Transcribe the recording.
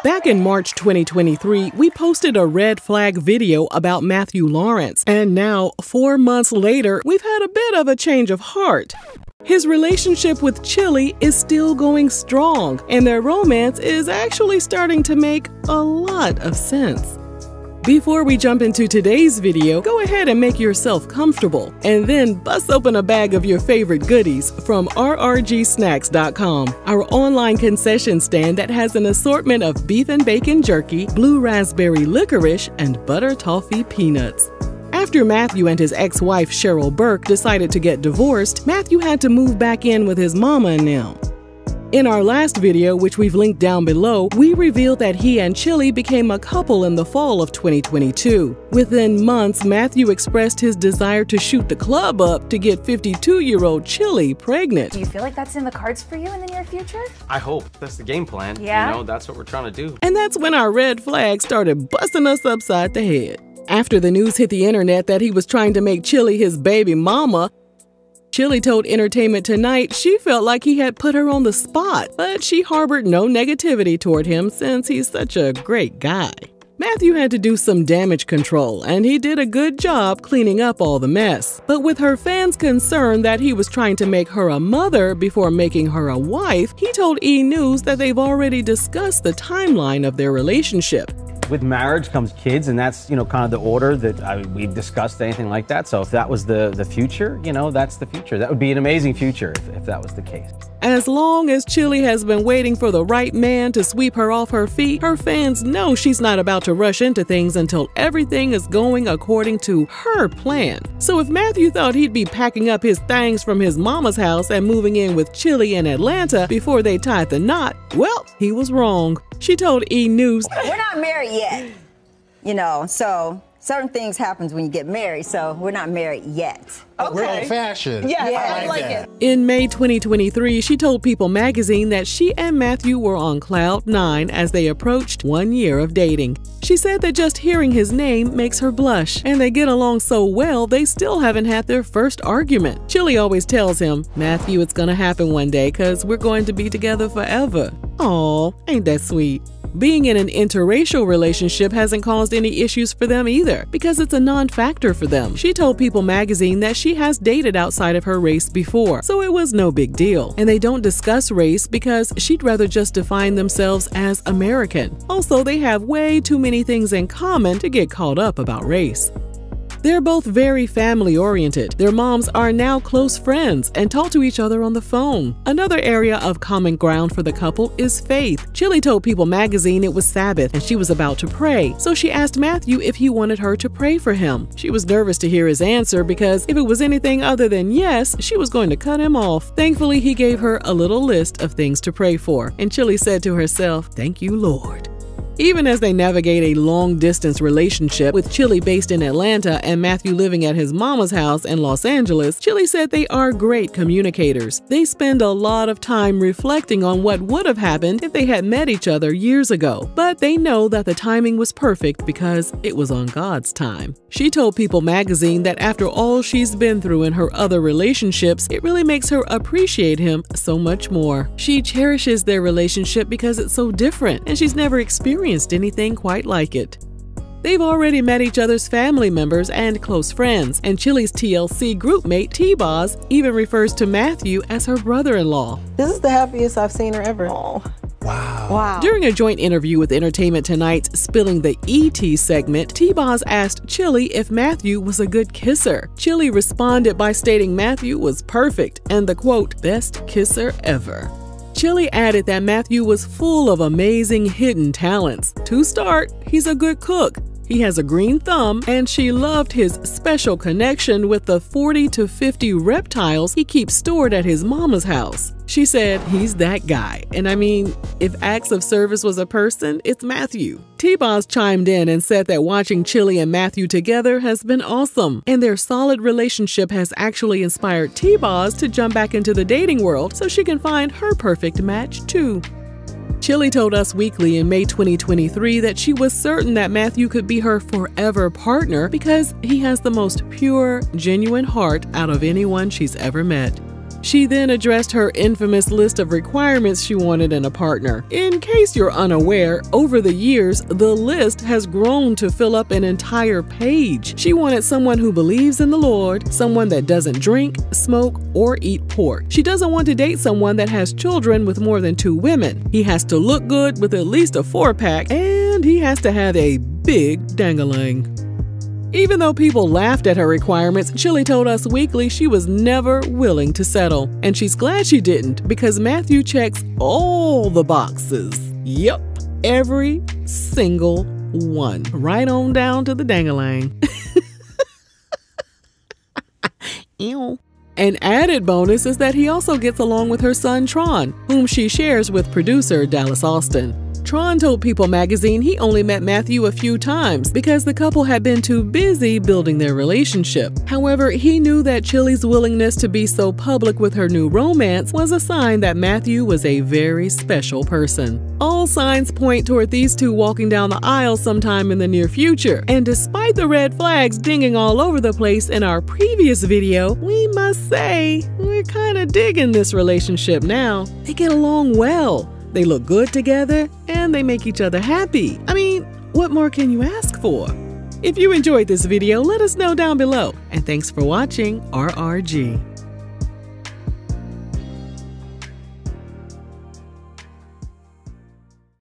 Back in March 2023, we posted a red flag video about Matthew Lawrence, and now, 4 months later, we've had a bit of a change of heart. His relationship with Chilli is still going strong, and their romance is actually starting to make a lot of sense. Before we jump into today's video, go ahead and make yourself comfortable, and then bust open a bag of your favorite goodies from rrgsnacks.com, our online concession stand that has an assortment of beef and bacon jerky, blue raspberry licorice, and butter toffee peanuts. After Matthew and his ex-wife Cheryl Burke decided to get divorced, Matthew had to move back in with his mama and them. In our last video, which we've linked down below, we revealed that he and Chilli became a couple in the fall of 2022. Within months, Matthew expressed his desire to shoot the club up to get 52-year-old Chilli pregnant. Do you feel like that's in the cards for you in the near future? I hope. That's the game plan. Yeah? You know, that's what we're trying to do. And that's when our red flag started busting us upside the head. After the news hit the internet that he was trying to make Chilli his baby mama, Chilli told Entertainment Tonight she felt like he had put her on the spot, but she harbored no negativity toward him since he's such a great guy. Matthew had to do some damage control, and he did a good job cleaning up all the mess. But with her fans concerned that he was trying to make her a mother before making her a wife, he told E! News that they've already discussed the timeline of their relationship. With marriage comes kids, and that's, kind of the order that we've discussed anything like that. So if that was the future, that's the future. That would be an amazing future if that was the case. As long as Chilli has been waiting for the right man to sweep her off her feet, her fans know she's not about to rush into things until everything is going according to her plan. So if Matthew thought he'd be packing up his things from his mama's house and moving in with Chilli in Atlanta before they tied the knot, well, he was wrong. She told E! News, "We're not married yet, so certain things happens when you get married, so we're not married yet." Okay. We're old-fashioned. Yeah, I like it. In May 2023, she told People magazine that she and Matthew were on cloud 9 as they approached 1 year of dating. She said that just hearing his name makes her blush, and they get along so well they still haven't had their first argument. Chilli always tells him, "Matthew, it's gonna happen one day because we're going to be together forever." Aw, ain't that sweet? Being in an interracial relationship hasn't caused any issues for them either, because it's a non-factor for them. She told People magazine that she has dated outside of her race before, so it was no big deal. And they don't discuss race because she'd rather just define themselves as American. Also, they have way too many things in common to get caught up about race. They're both very family-oriented. Their moms are now close friends and talk to each other on the phone. Another area of common ground for the couple is faith. Chilli told People magazine it was Sabbath and she was about to pray, so she asked Matthew if he wanted her to pray for him. She was nervous to hear his answer because if it was anything other than yes, she was going to cut him off. Thankfully, he gave her a little list of things to pray for, and Chilli said to herself, "Thank you, Lord." Even as they navigate a long-distance relationship with Chilli based in Atlanta and Matthew living at his mama's house in Los Angeles, Chilli said they are great communicators. They spend a lot of time reflecting on what would have happened if they had met each other years ago, but they know that the timing was perfect because it was on God's time. She told People magazine that after all she's been through in her other relationships, it really makes her appreciate him so much more. She cherishes their relationship because it's so different, and she's never experienced anything quite like it. They've already met each other's family members and close friends, and Chilli's TLC groupmate T-Boz even refers to Matthew as her brother-in-law. "This is the happiest I've seen her ever." Wow. Wow. During a joint interview with Entertainment Tonight's Spilling the ET segment, T-Boz asked Chilli if Matthew was a good kisser. Chilli responded by stating Matthew was perfect and the quote, "best kisser ever." Chilli added that Matthew was full of amazing hidden talents. To start, he's a good cook. He has a green thumb, and she loved his special connection with the 40 to 50 reptiles he keeps stored at his mama's house. She said he's that guy, and I mean, if acts of service was a person, it's Matthew. T-Boz chimed in and said that watching Chilli and Matthew together has been awesome, and their solid relationship has actually inspired T-Boz to jump back into the dating world so she can find her perfect match too. Chilli told Us Weekly in May 2023 that she was certain that Matthew could be her forever partner because he has the most pure, genuine heart out of anyone she's ever met. She then addressed her infamous list of requirements she wanted in a partner. In case you're unaware, over the years, the list has grown to fill up an entire page. She wanted someone who believes in the Lord, someone that doesn't drink, smoke, or eat pork. She doesn't want to date someone that has children with more than 2 women. He has to look good with at least a 4-pack, and he has to have a big dangalang. Even though people laughed at her requirements, Chilli told Us Weekly she was never willing to settle. And she's glad she didn't, because Matthew checks all the boxes. Yep, every single one. Right on down to the dangalang. Ew. An added bonus is that he also gets along with her son Tron, whom she shares with producer Dallas Austin. Tron told People magazine he only met Matthew a few times because the couple had been too busy building their relationship. However, he knew that Chilli's willingness to be so public with her new romance was a sign that Matthew was a very special person. All signs point toward these two walking down the aisle sometime in the near future. And despite the red flags dinging all over the place in our previous video, we must say we're kind of digging this relationship now. They get along well. They look good together, and they make each other happy. I mean, what more can you ask for? If you enjoyed this video, let us know down below. And thanks for watching RRG.